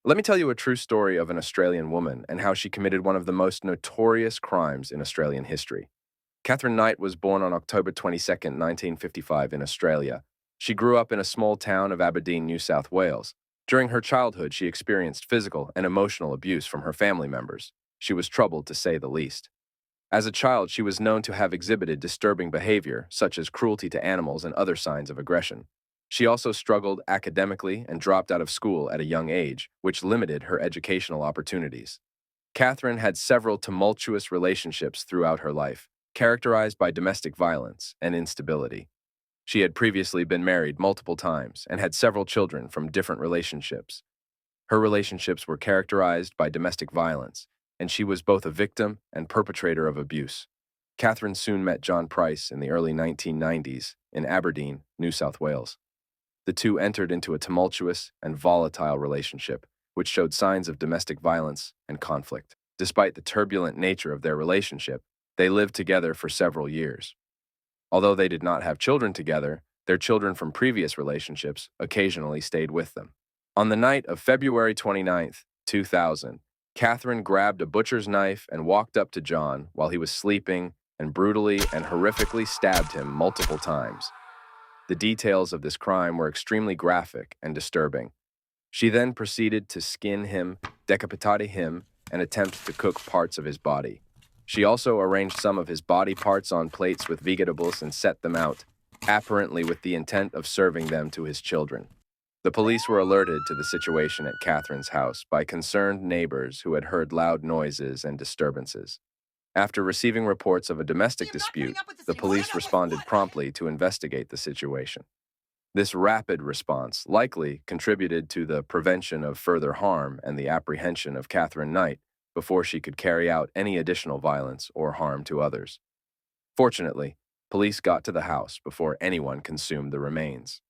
Let me tell you a true story of an Australian woman and how she committed one of the most notorious crimes in Australian history. Katherine Knight was born on October 22nd, 1955, in Australia. She grew up in a small town of Aberdeen, New South Wales. During her childhood, she experienced physical and emotional abuse from her family members. She was troubled, to say the least. As a child, she was known to have exhibited disturbing behavior, such as cruelty to animals and other signs of aggression. She also struggled academically and dropped out of school at a young age, which limited her educational opportunities. Catherine had several tumultuous relationships throughout her life, characterized by domestic violence and instability. She had previously been married multiple times and had several children from different relationships. Her relationships were characterized by domestic violence, and she was both a victim and perpetrator of abuse. Catherine soon met John Price in the early 1990s in Aberdeen, New South Wales. The two entered into a tumultuous and volatile relationship, which showed signs of domestic violence and conflict. Despite the turbulent nature of their relationship, they lived together for several years. Although they did not have children together, their children from previous relationships occasionally stayed with them. On the night of February 29, 2000, Catherine grabbed a butcher's knife and walked up to John while he was sleeping and brutally and horrifically stabbed him multiple times. The details of this crime were extremely graphic and disturbing. She then proceeded to skin him, decapitate him, and attempt to cook parts of his body. She also arranged some of his body parts on plates with vegetables and set them out, apparently with the intent of serving them to his children. The police were alerted to the situation at Catherine's house by concerned neighbors who had heard loud noises and disturbances. After receiving reports of a domestic dispute, the police responded promptly to investigate the situation. This rapid response likely contributed to the prevention of further harm and the apprehension of Katherine Knight before she could carry out any additional violence or harm to others. Fortunately, police got to the house before anyone consumed the remains.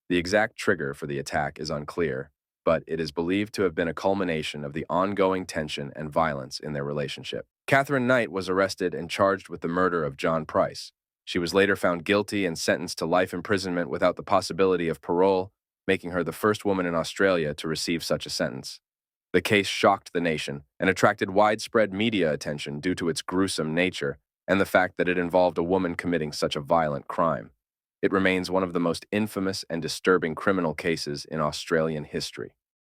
The exact trigger for the attack is unclear, but it is believed to have been a culmination of the ongoing tension and violence in their relationship. Katherine Knight was arrested and charged with the murder of John Price. She was later found guilty and sentenced to life imprisonment without the possibility of parole, making her the first woman in Australia to receive such a sentence. The case shocked the nation and attracted widespread media attention due to its gruesome nature and the fact that it involved a woman committing such a violent crime. It remains one of the most infamous and disturbing criminal cases in Australian history.